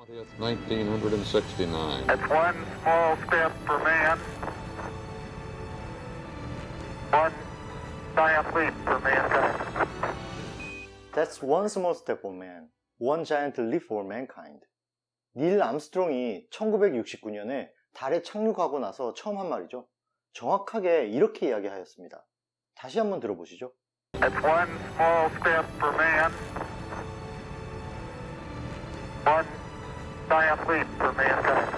20th, 1969. That's one small step for man, one giant leap for mankind. That's one small step for man, one giant leap for mankind. 닐 암스트롱이 1969년에 달에 착륙하고 나서 처음 한 말이죠. 정확하게 이렇게 이야기하였습니다. 다시 한번 들어보시죠. That's one small step for man, one giant leap for mankind.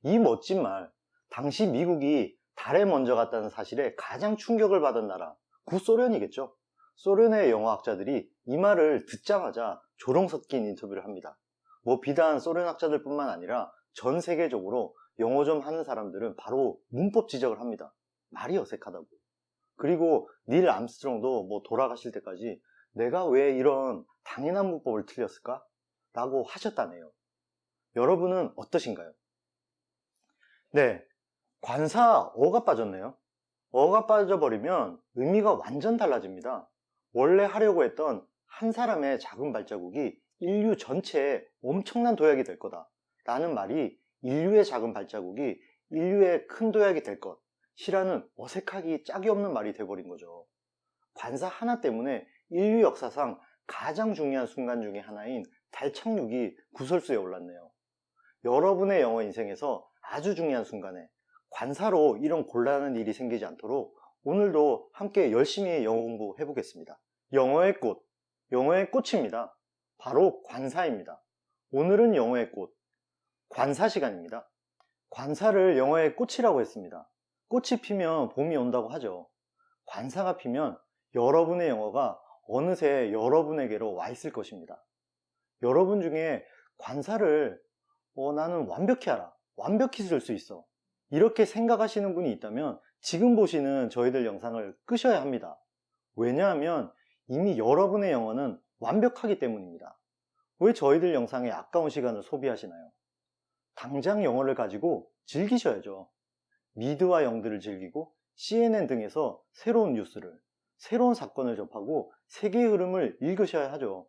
이 멋진 말, 당시 미국이 달에 먼저 갔다는 사실에 가장 충격을 받은 나라, 구소련이겠죠. 소련의 영어학자들이 이 말을 듣자마자 조롱 섞인 인터뷰를 합니다. 비단 소련학자들 뿐만 아니라 전 세계적으로 영어 좀 하는 사람들은 바로 문법 지적을 합니다. 말이 어색하다고. 그리고 닐 암스트롱도 돌아가실 때까지 내가 왜 이런 당연한 문법을 틀렸을까? 라고 하셨다네요. 여러분은 어떠신가요? 네, 관사 어가 빠졌네요. 어가 빠져버리면 의미가 완전 달라집니다. 원래 하려고 했던 한 사람의 작은 발자국이 인류 전체에 엄청난 도약이 될 거다 라는 말이 인류의 작은 발자국이 인류의 큰 도약이 될 것이라는 어색하기 짝이 없는 말이 돼버린 거죠. 관사 하나 때문에 인류 역사상 가장 중요한 순간 중에 하나인 달 착륙이 구설수에 올랐네요. 여러분의 영어 인생에서 아주 중요한 순간에 관사로 이런 곤란한 일이 생기지 않도록 오늘도 함께 열심히 영어 공부 해보겠습니다. 영어의 꽃, 영어의 꽃입니다. 바로 관사입니다. 오늘은 영어의 꽃, 관사 시간입니다. 관사를 영어의 꽃이라고 했습니다. 꽃이 피면 봄이 온다고 하죠. 관사가 피면 여러분의 영어가 어느새 여러분에게로 와 있을 것입니다. 여러분 중에 관사를 나는 완벽히 알아, 완벽히 쓸 수 있어, 이렇게 생각하시는 분이 있다면 지금 보시는 저희들 영상을 끄셔야 합니다. 왜냐하면 이미 여러분의 영어는 완벽하기 때문입니다. 왜 저희들 영상에 아까운 시간을 소비하시나요? 당장 영어를 가지고 즐기셔야죠. 미드와 영들을 즐기고 CNN 등에서 새로운 뉴스를, 새로운 사건을 접하고 세계의 흐름을 읽으셔야 하죠.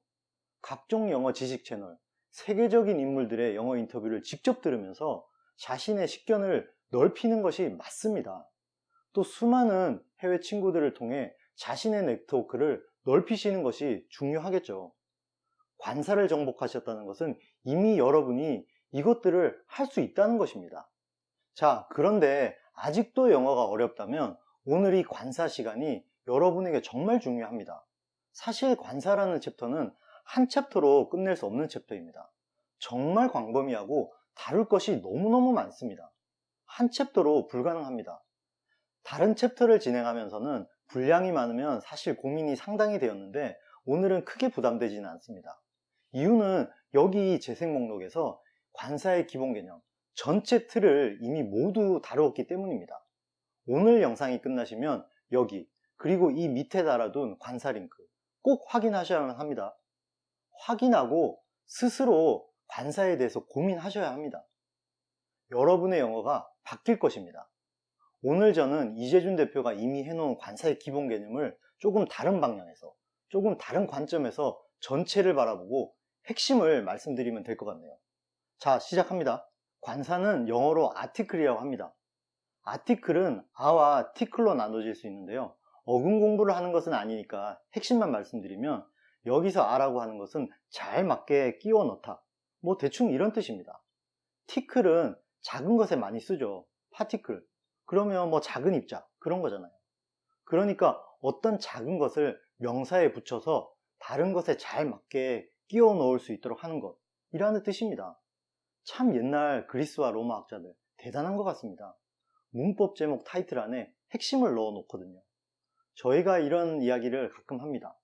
각종 영어 지식 채널, 세계적인 인물들의 영어 인터뷰를 직접 들으면서 자신의 식견을 넓히는 것이 맞습니다. 또 수많은 해외 친구들을 통해 자신의 네트워크를 넓히시는 것이 중요하겠죠. 관사를 정복하셨다는 것은 이미 여러분이 이것들을 할 수 있다는 것입니다. 자, 그런데 아직도 영어가 어렵다면 오늘 이 관사 시간이 여러분에게 정말 중요합니다. 사실 관사라는 챕터는 한 챕터로 끝낼 수 없는 챕터입니다. 정말 광범위하고 다룰 것이 너무너무 많습니다. 한 챕터로 불가능합니다. 다른 챕터를 진행하면서는 분량이 많으면 사실 고민이 상당히 되었는데 오늘은 크게 부담되지는 않습니다. 이유는 여기 재생 목록에서 관사의 기본 개념, 전체 틀을 이미 모두 다루었기 때문입니다. 오늘 영상이 끝나시면 여기, 그리고 이 밑에 달아둔 관사 링크 꼭 확인하셔야만 합니다. 확인하고 스스로 관사에 대해서 고민하셔야 합니다. 여러분의 영어가 바뀔 것입니다. 오늘 저는 이재준 대표가 이미 해놓은 관사의 기본 개념을 조금 다른 방향에서, 조금 다른 관점에서 전체를 바라보고 핵심을 말씀드리면 될 것 같네요. 자, 시작합니다. 관사는 영어로 아티클이라고 합니다. 아티클은 아와 티클로 나눠질 수 있는데요. 어근 공부를 하는 것은 아니니까 핵심만 말씀드리면 여기서 아라고 하는 것은 잘 맞게 끼워 넣다, 대충 이런 뜻입니다. 티클은 작은 것에 많이 쓰죠. 파티클. 그러면 작은 입자, 그런 거잖아요. 그러니까 어떤 작은 것을 명사에 붙여서 다른 것에 잘 맞게 끼워 넣을 수 있도록 하는 것, 이라는 뜻입니다. 참 옛날 그리스와 로마 학자들 대단한 것 같습니다. 문법 제목 타이틀 안에 핵심을 넣어 놓거든요. 저희가 이런 이야기를 가끔 합니다.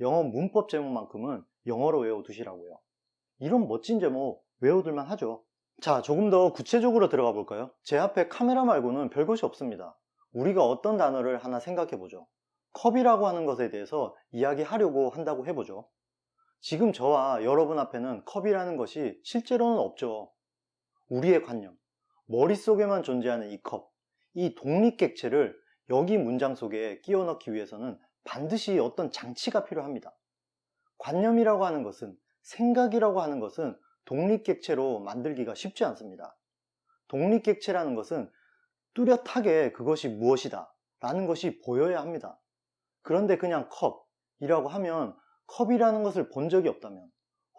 영어 문법 제목만큼은 영어로 외워두시라고요. 이런 멋진 제목 외워둘만 하죠. 자, 조금 더 구체적으로 들어가 볼까요? 제 앞에 카메라 말고는 별것이 없습니다. 우리가 어떤 단어를 하나 생각해 보죠. 컵이라고 하는 것에 대해서 이야기하려고 한다고 해보죠. 지금 저와 여러분 앞에는 컵이라는 것이 실제로는 없죠. 우리의 관념, 머릿속에만 존재하는 이 컵, 이 독립객체를 여기 문장 속에 끼워 넣기 위해서는 반드시 어떤 장치가 필요합니다. 관념이라고 하는 것은 생각이라고 하는 것은 독립객체로 만들기가 쉽지 않습니다. 독립객체라는 것은 뚜렷하게 그것이 무엇이다 라는 것이 보여야 합니다. 그런데 그냥 컵이라고 하면 컵이라는 것을 본 적이 없다면,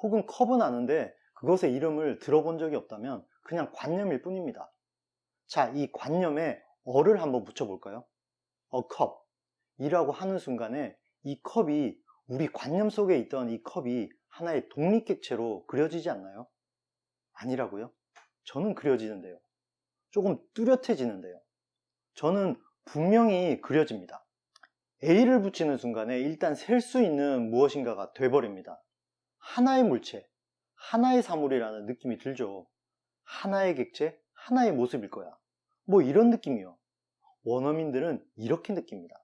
혹은 컵은 아는데 그것의 이름을 들어본 적이 없다면 그냥 관념일 뿐입니다. 자, 이 관념에 어를 한번 붙여볼까요? A cup 이라고 하는 순간에 이 컵이, 우리 관념 속에 있던 이 컵이 하나의 독립객체로 그려지지 않나요? 아니라고요? 저는 그려지는데요. 조금 뚜렷해지는데요. 저는 분명히 그려집니다. A를 붙이는 순간에 일단 셀 수 있는 무엇인가가 돼버립니다. 하나의 물체, 하나의 사물이라는 느낌이 들죠. 하나의 객체, 하나의 모습일 거야. 뭐 이런 느낌이요. 원어민들은 이렇게 느낍니다.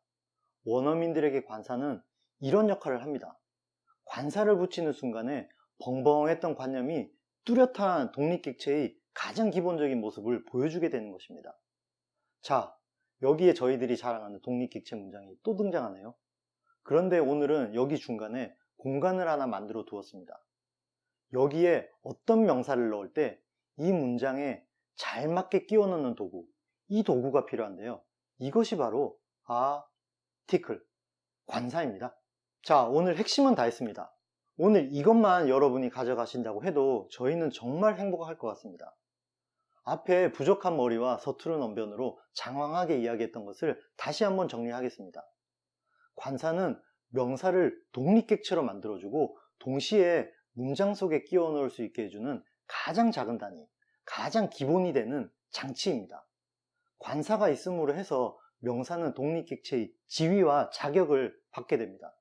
원어민들에게 관사는 이런 역할을 합니다. 관사를 붙이는 순간에 벙벙했던 관념이 뚜렷한 독립객체의 가장 기본적인 모습을 보여주게 되는 것입니다. 자, 여기에 저희들이 자랑하는 독립객체 문장이 또 등장하네요. 그런데 오늘은 여기 중간에 공간을 하나 만들어 두었습니다. 여기에 어떤 명사를 넣을 때 이 문장에 잘 맞게 끼워 넣는 도구, 이 도구가 필요한데요. 이것이 바로 article, 관사입니다. 자, 오늘 핵심은 다 했습니다. 오늘 이것만 여러분이 가져가신다고 해도 저희는 정말 행복할 것 같습니다. 앞에 부족한 머리와 서투른 언변으로 장황하게 이야기했던 것을 다시 한번 정리하겠습니다. 관사는 명사를 독립객체로 만들어주고 동시에 문장 속에 끼워 넣을 수 있게 해주는 가장 작은 단위, 가장 기본이 되는 장치입니다. 관사가 있음으로 해서 명사는 독립객체의 지위와 자격을 받게 됩니다.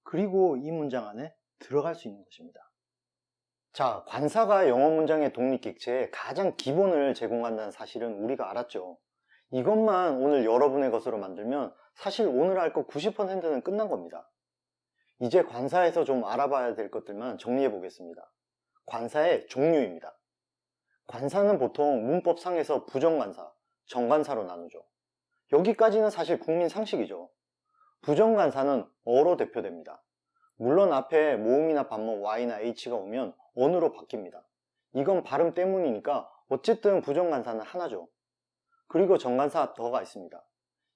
그리고 이 문장 안에 들어갈 수 있는 것입니다. 자, 관사가 영어 문장의 독립객체의 가장 기본을 제공한다는 사실은 우리가 알았죠. 이것만 오늘 여러분의 것으로 만들면 사실 오늘 할 거 90%는 끝난 겁니다. 이제 관사에서 좀 알아봐야 될 것들만 정리해 보겠습니다. 관사의 종류입니다. 관사는 보통 문법상에서 부정관사, 정관사로 나누죠. 여기까지는 사실 국민 상식이죠. 부정관사는 어로 대표됩니다. 물론 앞에 모음이나 반목 Y나 H가 오면 언어로 바뀝니다. 이건 발음 때문이니까 어쨌든 부정관사는 하나죠. 그리고 정관사 더가 있습니다.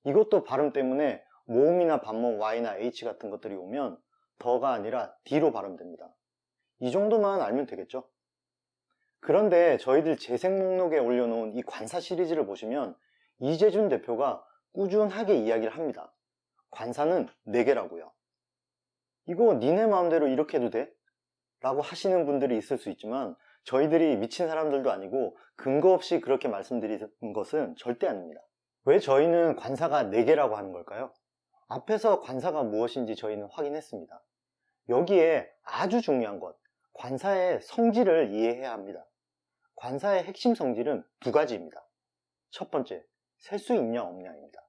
이것도 발음 때문에 모음이나 반목 Y나 H 같은 것들이 오면 더가 아니라 D로 발음됩니다. 이 정도만 알면 되겠죠? 그런데 저희들 재생 목록에 올려놓은 이 관사 시리즈를 보시면 이재준 대표가 꾸준하게 이야기를 합니다. 관사는 4개라고요. 이거 니네 마음대로 이렇게 해도 돼? 라고 하시는 분들이 있을 수 있지만 저희들이 미친 사람들도 아니고 근거 없이 그렇게 말씀드리는 것은 절대 아닙니다. 왜 저희는 관사가 4개라고 하는 걸까요? 앞에서 관사가 무엇인지 저희는 확인했습니다. 여기에 아주 중요한 것, 관사의 성질을 이해해야 합니다. 관사의 핵심 성질은 2가지입니다. 첫 번째, 셀 수 있냐 없냐입니다.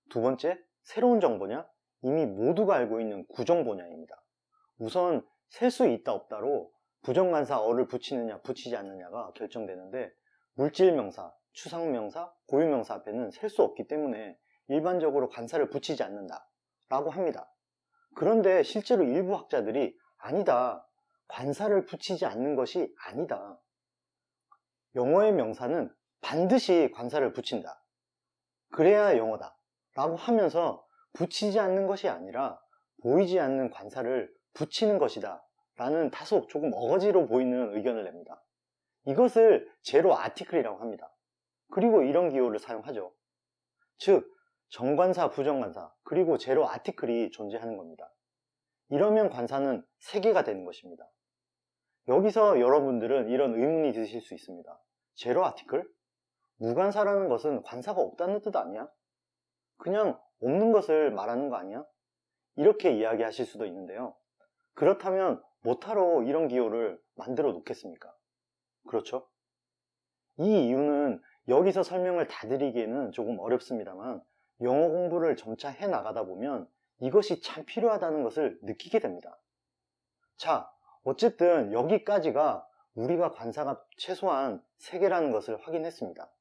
두 번째, 새로운 정보냐? 이미 모두가 알고 있는 구정보냐입니다. 우선 셀 수 있다 없다로 부정관사 어를 붙이느냐 붙이지 않느냐가 결정되는데 물질명사, 추상명사, 고유명사 앞에는 셀 수 없기 때문에 일반적으로 관사를 붙이지 않는다 라고 합니다. 그런데 실제로 일부 학자들이 아니다, 관사를 붙이지 않는 것이 아니다, 영어의 명사는 반드시 관사를 붙인다, 그래야 영어다 라고 하면서 붙이지 않는 것이 아니라 보이지 않는 관사를 붙이는 것이다 라는 다소 조금 어거지로 보이는 의견을 냅니다. 이것을 제로 아티클이라고 합니다. 그리고 이런 기호를 사용하죠. 즉 정관사, 부정관사, 그리고 제로 아티클이 존재하는 겁니다. 이러면 관사는 3개가 되는 것입니다. 여기서 여러분들은 이런 의문이 드실 수 있습니다. 제로 아티클? 무관사라는 것은 관사가 없다는 뜻 아니야? 그냥 없는 것을 말하는 거 아니야? 이렇게 이야기하실 수도 있는데요. 그렇다면 뭐하러 이런 기호를 만들어 놓겠습니까? 그렇죠? 이 이유는 여기서 설명을 다 드리기에는 조금 어렵습니다만 영어 공부를 점차 해 나가다 보면 이것이 참 필요하다는 것을 느끼게 됩니다. 자, 어쨌든 여기까지가 우리가 관사가 최소한 3개라는 것을 확인했습니다.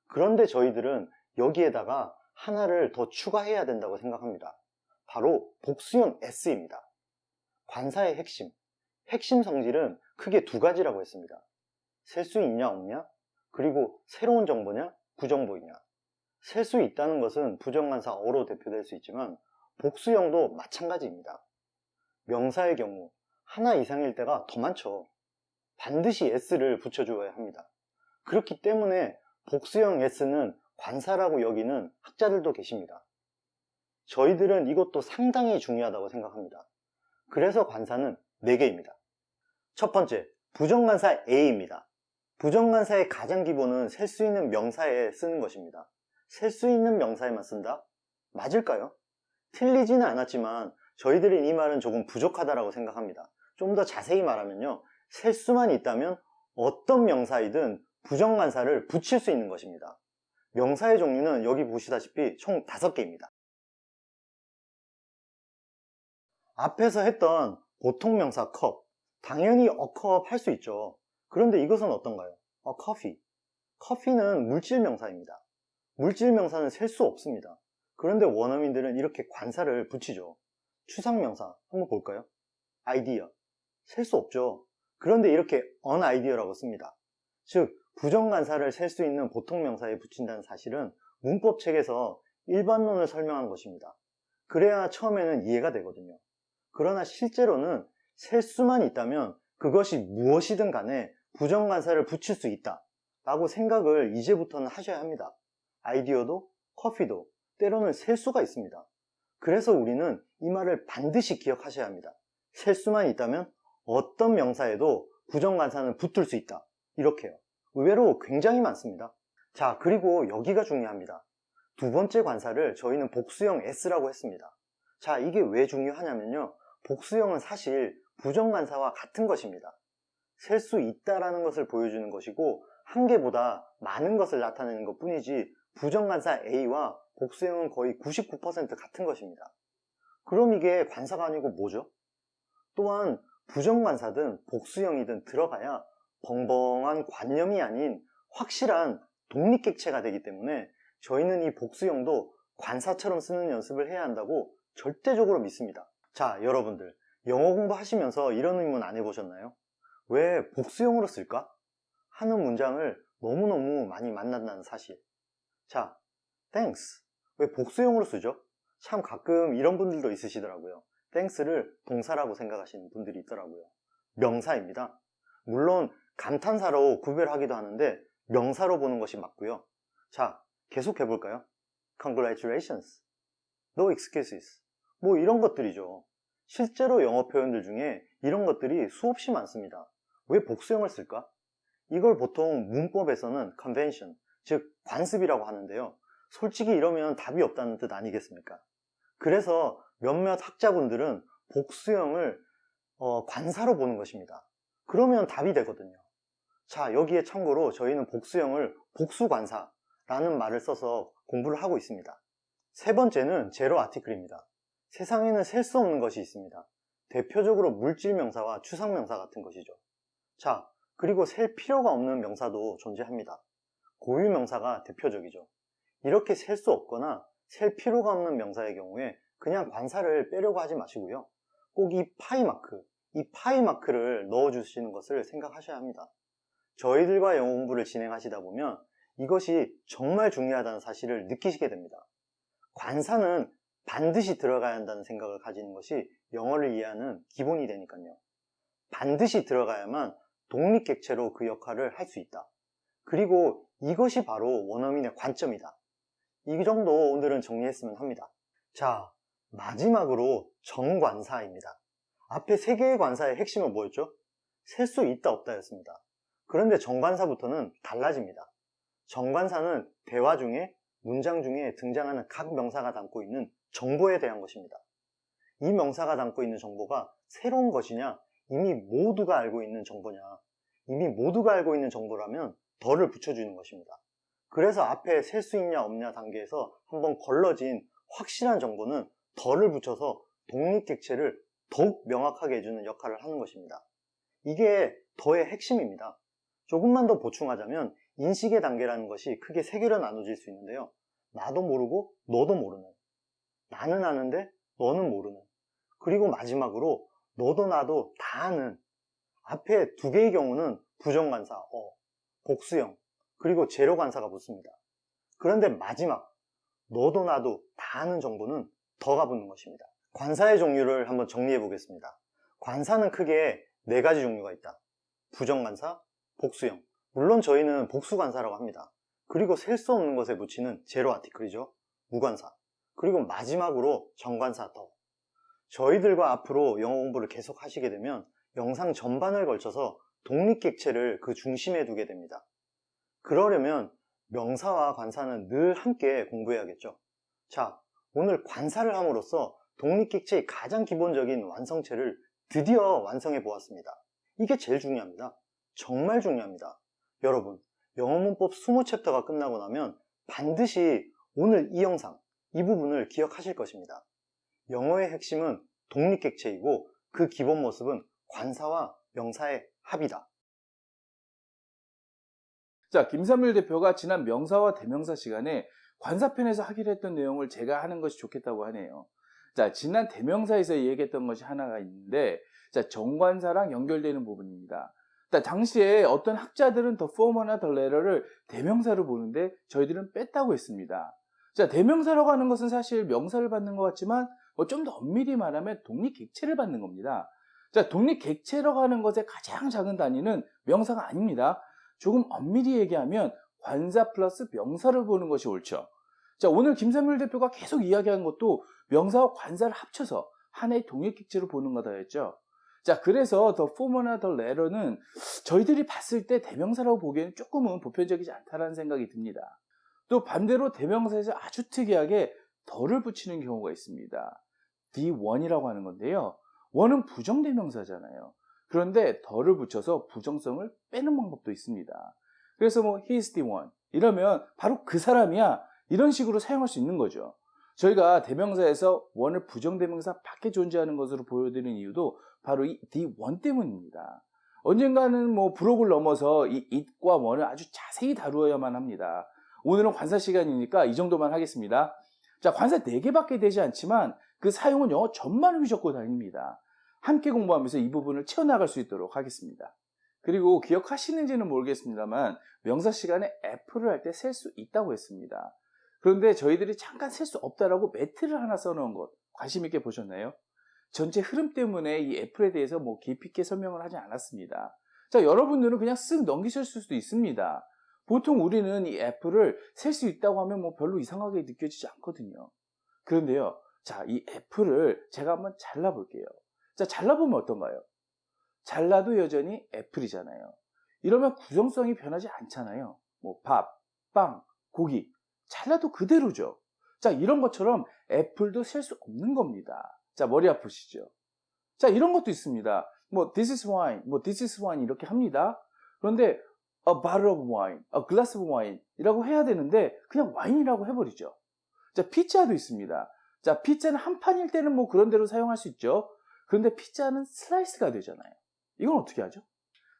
그런데 저희들은 여기에다가 하나를 더 추가해야 된다고 생각합니다. 바로 복수형 S입니다. 관사의 핵심, 핵심 성질은 크게 두 가지라고 했습니다. 셀 수 있냐 없냐, 그리고 새로운 정보냐 구정보이냐. 셀 수 있다는 것은 부정관사 어로 대표될 수 있지만 복수형도 마찬가지입니다. 명사의 경우 하나 이상일 때가 더 많죠. 반드시 s를 붙여주어야 합니다. 그렇기 때문에 복수형 s는 관사라고 여기는 학자들도 계십니다. 저희들은 이것도 상당히 중요하다고 생각합니다. 그래서 관사는 4개입니다. 첫 번째, 부정관사 A입니다. 부정관사의 가장 기본은 셀 수 있는 명사에 쓰는 것입니다. 셀 수 있는 명사에만 쓴다? 맞을까요? 틀리지는 않았지만 저희들은 이 말은 조금 부족하다고 생각합니다. 좀 더 자세히 말하면요, 셀 수만 있다면 어떤 명사이든 부정관사를 붙일 수 있는 것입니다. 명사의 종류는 여기 보시다시피 총 5개입니다. 앞에서 했던 보통 명사 컵, 당연히 a cup 할 수 있죠. 그런데 이것은 어떤가요? a coffee. 커피는 물질 명사입니다. 물질 명사는 셀 수 없습니다. 그런데 원어민들은 이렇게 관사를 붙이죠. 추상 명사 한번 볼까요? idea. 셀 수 없죠. 그런데 이렇게 an idea라고 씁니다. 즉 부정관사를 셀 수 있는 보통 명사에 붙인다는 사실은 문법책에서 일반론을 설명한 것입니다. 그래야 처음에는 이해가 되거든요. 그러나 실제로는 셀 수만 있다면 그것이 무엇이든 간에 부정관사를 붙일 수 있다 라고 생각을 이제부터는 하셔야 합니다. 아이디어도 커피도 때로는 셀 수가 있습니다. 그래서 우리는 이 말을 반드시 기억하셔야 합니다. 셀 수만 있다면 어떤 명사에도 부정관사는 붙을 수 있다. 이렇게요. 의외로 굉장히 많습니다. 자, 그리고 여기가 중요합니다. 두 번째 관사를 저희는 복수형 S라고 했습니다. 자, 이게 왜 중요하냐면요, 복수형은 사실 부정관사와 같은 것입니다. 셀 수 있다라는 것을 보여주는 것이고 한 개보다 많은 것을 나타내는 것 뿐이지 부정관사 A와 복수형은 거의 99% 같은 것입니다. 그럼 이게 관사가 아니고 뭐죠? 또한 부정관사든 복수형이든 들어가야 벙벙한 관념이 아닌 확실한 독립객체가 되기 때문에 저희는 이 복수형도 관사처럼 쓰는 연습을 해야 한다고 절대적으로 믿습니다. 자, 여러분들 영어 공부하시면서 이런 의문 안 해보셨나요? 왜 복수형으로 쓸까? 하는 문장을 너무너무 많이 만난다는 사실. 자, thanks. 왜 복수형으로 쓰죠? 참 가끔 이런 분들도 있으시더라고요. thanks를 동사라고 생각하시는 분들이 있더라고요. 명사입니다. 물론 감탄사로 구별하기도 하는데 명사로 보는 것이 맞고요. 자, 계속 해볼까요? Congratulations. No excuses. 뭐 이런 것들이죠. 실제로 영어 표현들 중에 이런 것들이 수없이 많습니다. 왜 복수형을 쓸까? 이걸 보통 문법에서는 convention, 즉 관습이라고 하는데요. 솔직히 이러면 답이 없다는 뜻 아니겠습니까? 그래서 몇몇 학자분들은 복수형을 관사로 보는 것입니다. 그러면 답이 되거든요. 자, 여기에 참고로 저희는 복수형을 복수관사라는 말을 써서 공부를 하고 있습니다. 세 번째는 제로 아티클입니다. 세상에는 셀 수 없는 것이 있습니다. 대표적으로 물질명사와 추상명사 같은 것이죠. 자, 그리고 셀 필요가 없는 명사도 존재합니다. 고유명사가 대표적이죠. 이렇게 셀 수 없거나 셀 필요가 없는 명사의 경우에 그냥 관사를 빼려고 하지 마시고요. 꼭 이 파이마크를 넣어주시는 것을 생각하셔야 합니다. 저희들과 영어 공부를 진행하시다 보면 이것이 정말 중요하다는 사실을 느끼시게 됩니다. 관사는 반드시 들어가야 한다는 생각을 가지는 것이 영어를 이해하는 기본이 되니까요. 반드시 들어가야만 독립객체로 그 역할을 할 수 있다. 그리고 이것이 바로 원어민의 관점이다. 이 정도 오늘은 정리했으면 합니다. 자, 마지막으로 정관사입니다. 앞에 3개의 관사의 핵심은 뭐였죠? 셀 수 있다 없다 였습니다. 그런데 정관사부터는 달라집니다. 정관사는 대화 중에 문장 중에 등장하는 각 명사가 담고 있는 정보에 대한 것입니다. 이 명사가 담고 있는 정보가 새로운 것이냐, 이미 모두가 알고 있는 정보냐. 이미 모두가 알고 있는 정보라면 덜을 붙여주는 것입니다. 그래서 앞에 셀 수 있냐 없냐 단계에서 한번 걸러진 확실한 정보는 덜을 붙여서 독립객체를 더욱 명확하게 해주는 역할을 하는 것입니다. 이게 더의 핵심입니다. 조금만 더 보충하자면 인식의 단계라는 것이 크게 3개로 나눠질 수 있는데요. 나도 모르고 너도 모르는, 나는 아는데 너는 모르는, 그리고 마지막으로 너도 나도 다 아는 앞에 두 개의 경우는 부정관사 복수형, 그리고 재료관사가 붙습니다. 그런데 마지막 너도 나도 다 아는 정보는 더가 붙는 것입니다. 관사의 종류를 한번 정리해 보겠습니다. 관사는 크게 네 가지 종류가 있다. 부정관사, 복수형, 물론 저희는 복수관사라고 합니다. 그리고 셀 수 없는 것에 붙이는 제로 아티클이죠. 무관사. 그리고 마지막으로 정관사 더. 저희들과 앞으로 영어 공부를 계속 하시게 되면 영상 전반을 걸쳐서 독립객체를 그 중심에 두게 됩니다. 그러려면 명사와 관사는 늘 함께 공부해야겠죠. 자, 오늘 관사를 함으로써 독립객체의 가장 기본적인 완성체를 드디어 완성해 보았습니다. 이게 제일 중요합니다. 정말 중요합니다. 여러분, 영어 문법 20챕터가 끝나고 나면 반드시 오늘 이 영상, 이 부분을 기억하실 것입니다. 영어의 핵심은 독립객체이고 그 기본 모습은 관사와 명사의 합이다. 자, 김삼일 대표가 지난 명사와 대명사 시간에 관사편에서 하기로 했던 내용을 제가 하는 것이 좋겠다고 하네요. 자, 지난 대명사에서 얘기했던 것이 하나가 있는데, 자, 정관사랑 연결되는 부분입니다. 자, 당시에 어떤 학자들은 the former나 the latter를 대명사로 보는데 저희들은 뺐다고 했습니다. 자, 대명사라고 하는 것은 사실 명사를 받는 것 같지만 좀 더 엄밀히 말하면 독립객체를 받는 겁니다. 자, 독립객체라고 하는 것의 가장 작은 단위는 명사가 아닙니다. 조금 엄밀히 얘기하면 관사 플러스 명사를 보는 것이 옳죠. 자, 오늘 김삼일 대표가 계속 이야기한 것도 명사와 관사를 합쳐서 하나의 독립객체로 보는 거다 했죠. 자, 그래서 the former나 the latter는 저희들이 봤을 때 대명사라고 보기에는 조금은 보편적이지 않다는 생각이 듭니다. 또 반대로 대명사에서 아주 특이하게 더를 붙이는 경우가 있습니다. the one이라고 하는 건데요. one은 부정대명사잖아요. 그런데 더를 붙여서 부정성을 빼는 방법도 있습니다. 그래서 뭐 he is the one 이러면 바로 그 사람이야 이런 식으로 사용할 수 있는 거죠. 저희가 대명사에서 one을 부정대명사 밖에 존재하는 것으로 보여드리는 이유도 바로 이 the one 때문입니다. 언젠가는 뭐 부록을 넘어서 이 it과 one을 아주 자세히 다루어야만 합니다. 오늘은 관사 시간이니까 이 정도만 하겠습니다. 자, 관사 4개밖에 되지 않지만 그 사용은 영어 전반을 휘젓고 다닙니다. 함께 공부하면서 이 부분을 채워나갈 수 있도록 하겠습니다. 그리고 기억하시는지는 모르겠습니다만 명사 시간에 F를 할 때 셀 수 있다고 했습니다. 그런데 저희들이 잠깐 셀 수 없다라고 매트를 하나 써놓은 것 관심 있게 보셨나요? 전체 흐름 때문에 이 F에 대해서 뭐 깊이 있게 설명을 하지 않았습니다. 자, 여러분들은 그냥 쓱 넘기실 수도 있습니다. 보통 우리는 이 F를 셀 수 있다고 하면 뭐 별로 이상하게 느껴지지 않거든요. 그런데요, 자, 이 F를 제가 한번 잘라볼게요. 자, 잘라보면 어떤가요? 잘라도 여전히 애플이잖아요. 이러면 구성성이 변하지 않잖아요. 뭐 밥, 빵, 고기 잘라도 그대로죠. 자, 이런 것처럼 애플도 셀 수 없는 겁니다. 자, 머리 아프시죠? 자, 이런 것도 있습니다. 뭐 this is wine, 뭐 this is wine 이렇게 합니다. 그런데 a bottle of wine, a glass of wine 이라고 해야 되는데 그냥 와인이라고 해버리죠. 자, 피자도 있습니다. 자, 피자는 한 판일 때는 뭐 그런 대로 사용할 수 있죠. 그런데 피자는 슬라이스가 되잖아요. 이건 어떻게 하죠?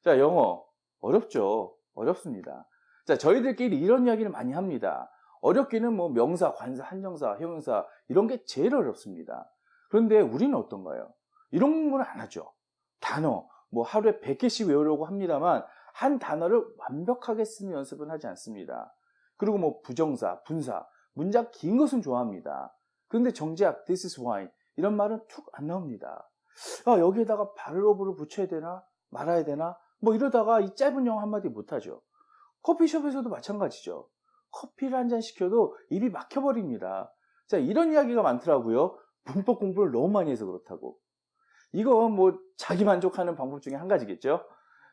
자, 영어 어렵죠. 어렵습니다. 자, 저희들끼리 이런 이야기를 많이 합니다. 어렵기는 뭐 명사, 관사, 한정사, 형용사 이런 게 제일 어렵습니다. 그런데 우리는 어떤가요? 이런 공부는 안 하죠. 단어 뭐 하루에 100개씩 외우려고 합니다만 한 단어를 완벽하게 쓰는 연습은 하지 않습니다. 그리고 뭐 부정사, 분사, 문장 긴 것은 좋아합니다. 그런데 정작 this is wine 이런 말은 툭 안 나옵니다. 여기에다가 바를로브를 붙여야 되나 말아야 되나 뭐 이러다가 이 짧은 영어 한마디 못하죠. 커피숍에서도 마찬가지죠. 커피를 한 잔 시켜도 입이 막혀버립니다. 자, 이런 이야기가 많더라고요. 문법 공부를 너무 많이 해서 그렇다고. 이건 뭐 자기 만족하는 방법 중에 한 가지겠죠.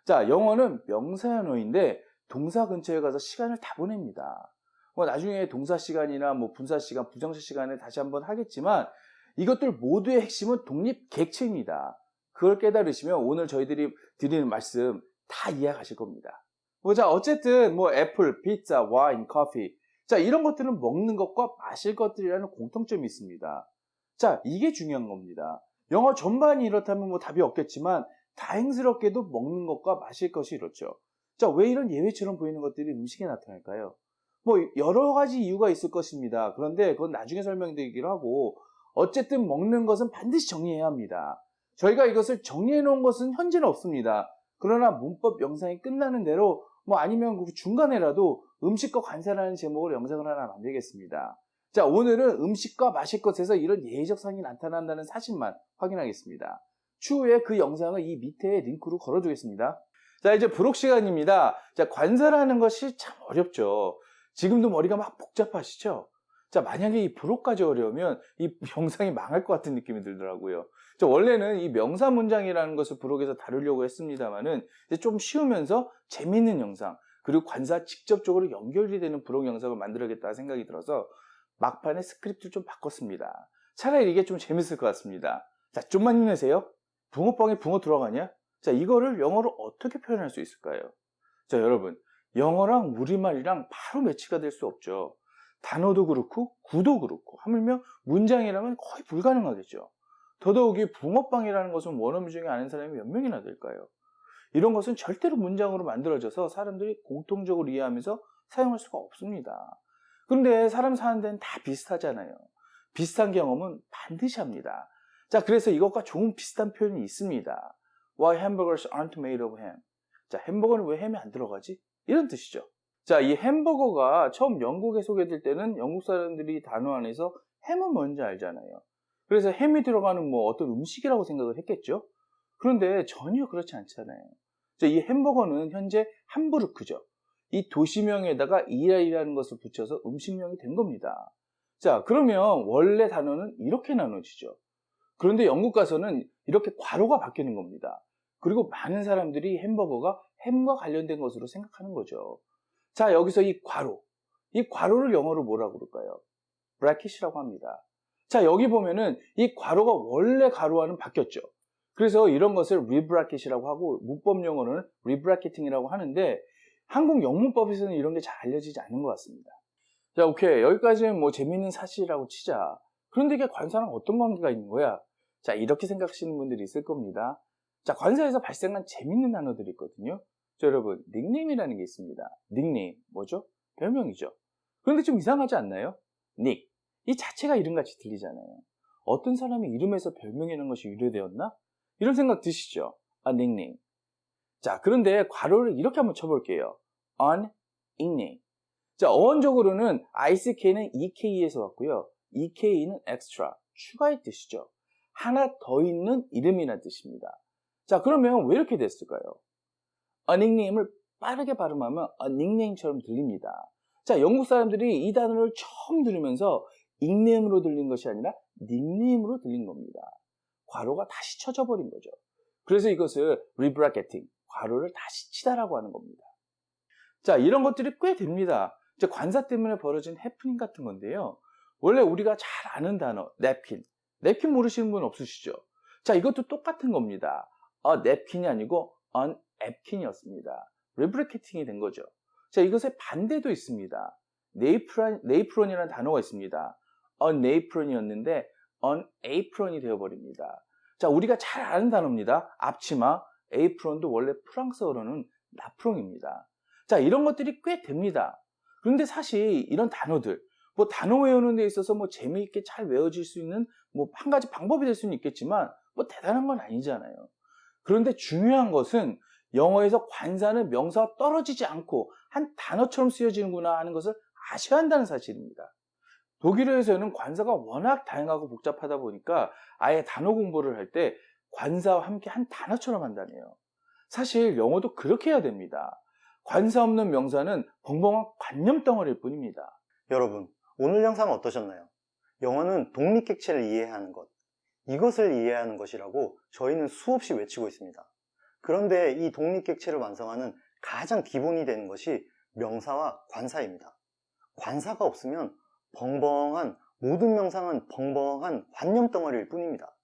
자, 영어는 명사연어인데 동사 근처에 가서 시간을 다 보냅니다. 뭐 나중에 동사 시간이나 뭐 분사 시간, 부정사 시간에 다시 한번 하겠지만 이것들 모두의 핵심은 독립 객체입니다. 그걸 깨달으시면 오늘 저희들이 드리는 말씀 다 이해하실 겁니다. 자, 어쨌든 뭐 애플, 피자, 와인, 커피 자, 이런 것들은 먹는 것과 마실 것들이라는 공통점이 있습니다. 자, 이게 중요한 겁니다. 영어 전반이 이렇다면 뭐 답이 없겠지만 다행스럽게도 먹는 것과 마실 것이 이렇죠. 자, 왜 이런 예외처럼 보이는 것들이 음식에 나타날까요? 뭐 여러 가지 이유가 있을 것입니다. 그런데 그건 나중에 설명드리기로 하고 어쨌든 먹는 것은 반드시 정리해야 합니다. 저희가 이것을 정리해 놓은 것은 현재는 없습니다. 그러나 문법 영상이 끝나는 대로 뭐 아니면 그 중간에라도 음식과 관사라는 제목으로 영상을 하나 만들겠습니다. 자, 오늘은 음식과 마실 것에서 이런 예외적 상이 나타난다는 사실만 확인하겠습니다. 추후에 그 영상을 이 밑에 링크로 걸어두겠습니다. 자, 이제 부록 시간입니다. 자, 관사라는 것이 참 어렵죠. 지금도 머리가 막 복잡하시죠? 자, 만약에 이 부록까지 어려우면 이 영상이 망할 것 같은 느낌이 들더라고요. 자, 원래는 이 명사 문장이라는 것을 부록에서 다루려고 했습니다만은 이제 좀 쉬우면서 재미있는 영상, 그리고 관사 직접적으로 연결이 되는 부록 영상을 만들어야겠다 생각이 들어서 막판에 스크립트를 좀 바꿨습니다. 차라리 이게 좀 재밌을 것 같습니다. 자, 좀만 힘내세요. 붕어빵에 붕어 들어가냐? 자, 이거를 영어로 어떻게 표현할 수 있을까요? 자, 여러분, 영어랑 우리말이랑 바로 매치가 될 수 없죠. 단어도 그렇고 구도 그렇고 하물며 문장이라면 거의 불가능하겠죠. 더더욱이 붕어빵이라는 것은 원어민 중에 아는 사람이 몇 명이나 될까요? 이런 것은 절대로 문장으로 만들어져서 사람들이 공통적으로 이해하면서 사용할 수가 없습니다. 그런데 사람 사는 데는 다 비슷하잖아요. 비슷한 경험은 반드시 합니다. 자, 그래서 이것과 조금 비슷한 표현이 있습니다. Why hamburgers aren't made of ham? 자, 햄버거는 왜 햄이 안 들어가지? 이런 뜻이죠. 자, 이 햄버거가 처음 영국에 소개될 때는 영국 사람들이 단어 안에서 햄은 뭔지 알잖아요. 그래서 햄이 들어가는 뭐 어떤 음식이라고 생각을 했겠죠. 그런데 전혀 그렇지 않잖아요. 자, 이 햄버거는 현재 함부르크죠. 이 도시명에다가 이라이라는 것을 붙여서 음식명이 된 겁니다. 자, 그러면 원래 단어는 이렇게 나눠지죠. 그런데 영국 가서는 이렇게 괄호가 바뀌는 겁니다. 그리고 많은 사람들이 햄버거가 햄과 관련된 것으로 생각하는 거죠. 자, 여기서 이 괄호를 영어로 뭐라고 그럴까요? 브래킷이라고 합니다. 자, 여기 보면은 이 괄호가 원래 괄호와는 바뀌었죠. 그래서 이런 것을 리브래킷이라고 하고 문법 용어는 리브래키팅이라고 하는데 한국 영문법에서는 이런 게 잘 알려지지 않는 것 같습니다. 자, 오케이. 여기까지는 뭐 재미있는 사실이라고 치자. 그런데 이게 관사랑 어떤 관계가 있는 거야? 자, 이렇게 생각하시는 분들이 있을 겁니다. 자, 관사에서 발생한 재미있는 단어들이 있거든요. 자, 여러분, 닉네임이라는 게 있습니다. 닉네임, 뭐죠? 별명이죠. 그런데 좀 이상하지 않나요? 닉. 이 자체가 이름같이 들리잖아요. 어떤 사람의 이름에서 별명이라는 것이 유래되었나? 이런 생각 드시죠? 닉네임. 자, 그런데 괄호를 이렇게 한번 쳐볼게요. an nickname. 자, 어원적으로는 ICK는 EK에서 왔고요. EK는 extra, 추가의 뜻이죠. 하나 더 있는 이름이라는 뜻입니다. 자, 그러면 왜 이렇게 됐을까요? a nickname을 빠르게 발음하면 a nickname처럼 들립니다. 자, 영국 사람들이 이 단어를 처음 들으면서 닉네임으로 들린 것이 아니라 닉네임으로 들린 겁니다. 괄호가 다시 쳐져 버린 거죠. 그래서 이것을 리브래키팅, 괄호를 다시 치다라고 하는 겁니다. 자, 이런 것들이 꽤 됩니다. 이제 관사 때문에 벌어진 해프닝 같은 건데요. 원래 우리가 잘 아는 단어, 냅킨. 냅킨 모르시는 분 없으시죠? 자, 이것도 똑같은 겁니다. 냅킨이 아니고 앱킨이었습니다. 리브래키팅이 된 거죠. 자, 이것의 반대도 있습니다. 네이프론이라는 단어가 있습니다. 네이프론이었는데 에이프론이 되어버립니다. 자, 우리가 잘 아는 단어입니다. 앞치마, 에이프론도 원래 프랑스어로는 나프롱입니다. 자, 이런 것들이 꽤 됩니다. 그런데 사실 이런 단어들, 뭐 단어 외우는 데 있어서 뭐 재미있게 잘 외워질 수 있는 뭐 한 가지 방법이 될 수는 있겠지만 뭐 대단한 건 아니잖아요. 그런데 중요한 것은 영어에서 관사는 명사와 떨어지지 않고 한 단어처럼 쓰여지는구나 하는 것을 아셔야 한다는 사실입니다. 독일어에서는 관사가 워낙 다양하고 복잡하다 보니까 아예 단어 공부를 할 때 관사와 함께 한 단어처럼 한다네요. 사실 영어도 그렇게 해야 됩니다. 관사 없는 명사는 벙벙한 관념 덩어리일 뿐입니다. 여러분, 오늘 영상 어떠셨나요? 영어는 독립객체를 이해하는 것, 이것을 이해하는 것이라고 저희는 수없이 외치고 있습니다. 그런데 이 독립객체를 완성하는 가장 기본이 되는 것이 명사와 관사입니다. 관사가 없으면 모든 명상은 벙벙한 관념 덩어리일 뿐입니다.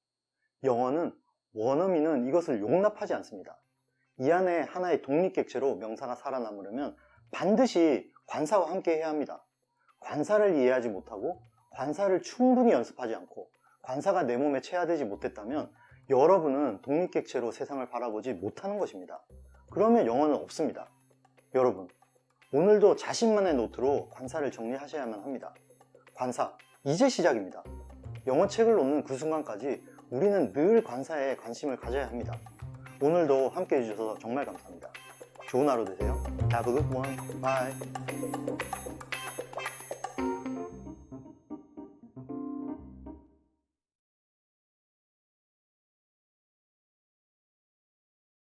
영어는 원어민은 이것을 용납하지 않습니다. 이 안에 하나의 독립객체로 명사가 살아남으려면 반드시 관사와 함께 해야 합니다. 관사를 이해하지 못하고 관사를 충분히 연습하지 않고 관사가 내 몸에 체화되지 못했다면 여러분은 독립객체로 세상을 바라보지 못하는 것입니다. 그러면 영어는 없습니다. 여러분, 오늘도 자신만의 노트로 관사를 정리하셔야만 합니다. 관사, 이제 시작입니다. 영어책을 놓는 그 순간까지 우리는 늘 관사에 관심을 가져야 합니다. 오늘도 함께 해주셔서 정말 감사합니다. 좋은 하루 되세요. Have a good one. Bye.